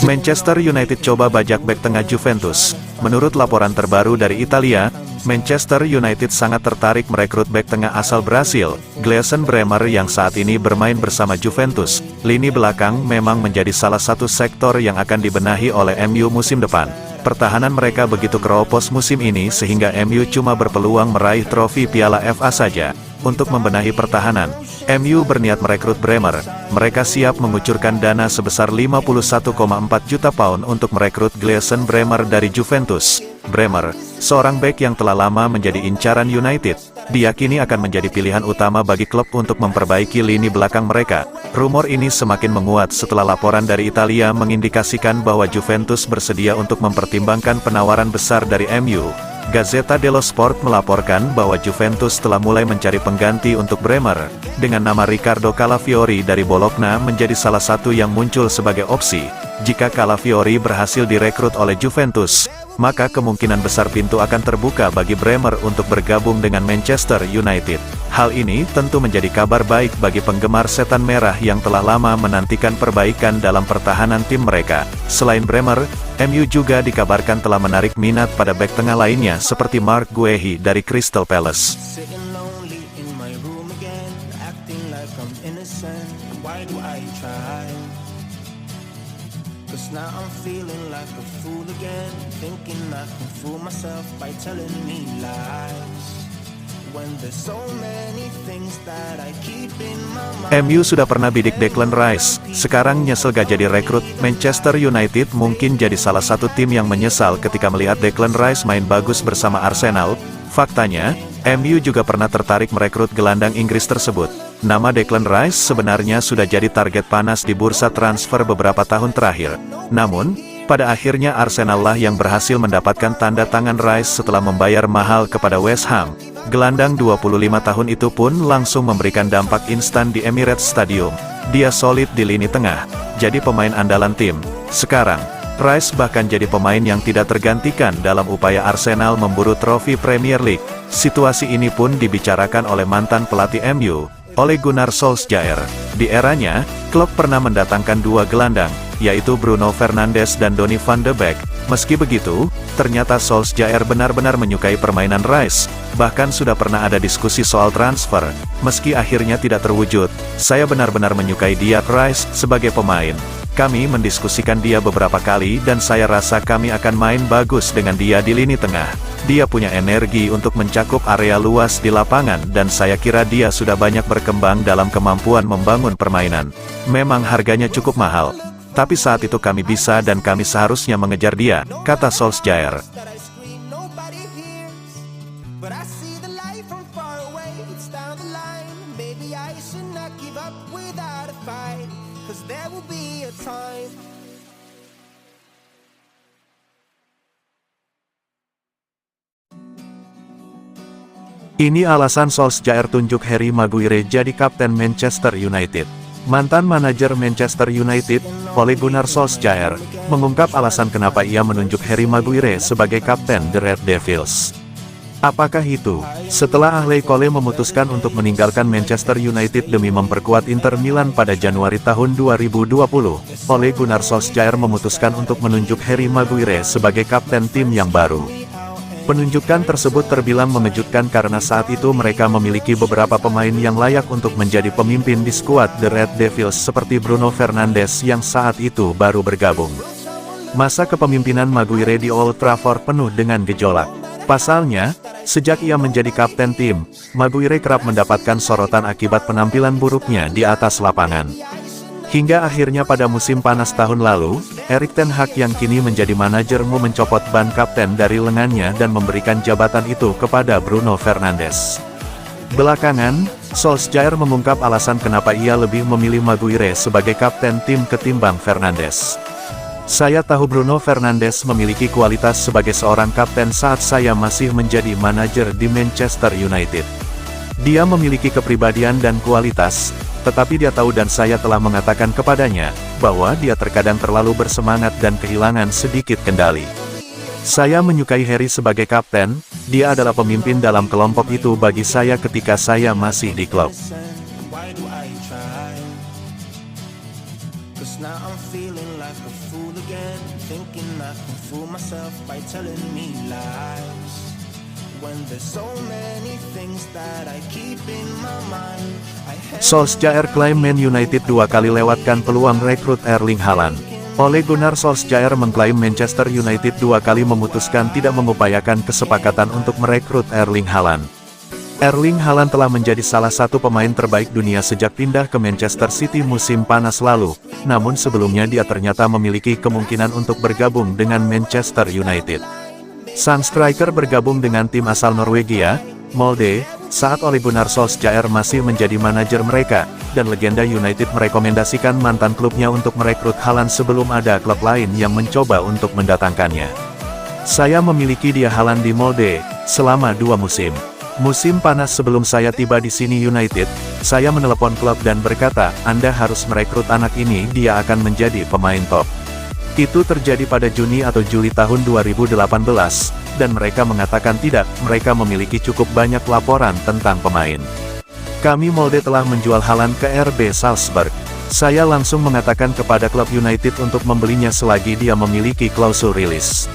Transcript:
Manchester United coba bajak bek tengah Juventus. Menurut laporan terbaru dari Italia, Manchester United sangat tertarik merekrut bek tengah asal Brasil, Gleison Bremer yang saat ini bermain bersama Juventus. Lini belakang memang menjadi salah satu sektor yang akan dibenahi oleh MU musim depan. Pertahanan mereka begitu keropos musim ini sehingga MU cuma berpeluang meraih trofi Piala FA saja. Untuk membenahi pertahanan, MU berniat merekrut Bremer. Mereka siap mengucurkan dana sebesar 51,4 juta pound untuk merekrut Gleison Bremer dari Juventus. Bremer, seorang bek yang telah lama menjadi incaran United, diyakini akan menjadi pilihan utama bagi klub untuk memperbaiki lini belakang mereka. Rumor ini semakin menguat setelah laporan dari Italia mengindikasikan bahwa Juventus bersedia untuk mempertimbangkan penawaran besar dari MU. Gazzetta dello Sport melaporkan bahwa Juventus telah mulai mencari pengganti untuk Bremer, dengan nama Riccardo Calafiori dari Bologna menjadi salah satu yang muncul sebagai opsi. Jika Calafiori berhasil direkrut oleh Juventus, maka kemungkinan besar pintu akan terbuka bagi Bremer untuk bergabung dengan Manchester United. Hal ini tentu menjadi kabar baik bagi penggemar setan merah yang telah lama menantikan perbaikan dalam pertahanan tim mereka. Selain Bremer, MU juga dikabarkan telah menarik minat pada bek tengah lainnya seperti Marc Guehi dari Crystal Palace. Now I'm feeling like a fool again, thinking I can fool myself by telling me lies. When there's so many things that I keep in my mind. MU sudah pernah bidik Declan Rice, sekarang nyesel gak jadi rekrut. Manchester United mungkin jadi salah satu tim yang menyesal ketika melihat Declan Rice main bagus bersama Arsenal. Faktanya, MU juga pernah tertarik merekrut gelandang Inggris tersebut. Nama Declan Rice sebenarnya sudah jadi target panas di bursa transfer beberapa tahun terakhir. Namun, pada akhirnya Arsenal lah yang berhasil mendapatkan tanda tangan Rice setelah membayar mahal kepada West Ham. Gelandang 25 tahun itu pun langsung memberikan dampak instan di Emirates Stadium. Dia solid di lini tengah, jadi pemain andalan tim. Sekarang, Rice bahkan jadi pemain yang tidak tergantikan dalam upaya Arsenal memburu trofi Premier League. Situasi ini pun dibicarakan oleh mantan pelatih MU, Ole Gunnar Solskjaer. Di eranya, klub pernah mendatangkan dua gelandang, yaitu Bruno Fernandes dan Donny van de Beek. Meski begitu, ternyata Solskjaer benar-benar menyukai permainan Rice. Bahkan sudah pernah ada diskusi soal transfer. Meski akhirnya tidak terwujud, saya benar-benar menyukai dia, Rice, sebagai pemain. Kami mendiskusikan dia beberapa kali dan saya rasa kami akan main bagus dengan dia di lini tengah. Dia punya energi untuk mencakup area luas di lapangan dan saya kira dia sudah banyak berkembang dalam kemampuan membangun permainan. Memang harganya cukup mahal, tapi saat itu kami bisa dan kami seharusnya mengejar dia, kata Solskjaer. Ini alasan Solskjaer tunjuk Harry Maguire jadi kapten Manchester United. Mantan manajer Manchester United, Ole Gunnar Solskjaer, mengungkap alasan kenapa ia menunjuk Harry Maguire sebagai kapten The Red Devils. Apakah itu? Setelah Ashley Cole memutuskan untuk meninggalkan Manchester United demi memperkuat Inter Milan pada Januari tahun 2020, Ole Gunnar Solskjaer memutuskan untuk menunjuk Harry Maguire sebagai kapten tim yang baru. Penunjukan tersebut terbilang mengejutkan karena saat itu mereka memiliki beberapa pemain yang layak untuk menjadi pemimpin di skuad The Red Devils seperti Bruno Fernandes yang saat itu baru bergabung. Masa kepemimpinan Maguire di Old Trafford penuh dengan gejolak. Pasalnya, sejak ia menjadi kapten tim, Maguire kerap mendapatkan sorotan akibat penampilan buruknya di atas lapangan. Hingga akhirnya pada musim panas tahun lalu, Erik ten Hag yang kini menjadi manajermu mencopot ban kapten dari lengannya dan memberikan jabatan itu kepada Bruno Fernandes. Belakangan, Solskjaer mengungkap alasan kenapa ia lebih memilih Maguire sebagai kapten tim ketimbang Fernandes. Saya tahu Bruno Fernandes memiliki kualitas sebagai seorang kapten saat saya masih menjadi manajer di Manchester United. Dia memiliki kepribadian dan kualitas, tetapi dia tahu dan saya telah mengatakan kepadanya, bahwa dia terkadang terlalu bersemangat dan kehilangan sedikit kendali. Saya menyukai Harry sebagai kapten, dia adalah pemimpin dalam kelompok itu bagi saya ketika saya masih di klub. again, thinking I can fool myself by telling me lies. When there's so many things that I keep in my mind. Solskjaer klaim Man United 2 kali lewatkan peluang rekrut Erling Haaland. Ole Gunnar Solskjaer mengklaim Manchester United 2 kali memutuskan tidak mengupayakan kesepakatan untuk merekrut Erling Haaland. Erling Haaland telah menjadi salah satu pemain terbaik dunia sejak pindah ke Manchester City musim panas lalu, namun sebelumnya dia ternyata memiliki kemungkinan untuk bergabung dengan Manchester United. Sang striker bergabung dengan tim asal Norwegia, Molde, saat Ole Gunnar Solskjaer masih menjadi manajer mereka, dan legenda United merekomendasikan mantan klubnya untuk merekrut Haaland sebelum ada klub lain yang mencoba untuk mendatangkannya. Saya memiliki dia Haaland di Molde, selama 2 musim. Musim panas sebelum saya tiba di sini United, saya menelepon klub dan berkata, Anda harus merekrut anak ini, dia akan menjadi pemain top. Itu terjadi pada Juni atau Juli tahun 2018, dan mereka mengatakan tidak, mereka memiliki cukup banyak laporan tentang pemain. Kami Molde telah menjual Haaland ke RB Salzburg. Saya langsung mengatakan kepada klub United untuk membelinya selagi dia memiliki klausul rilis.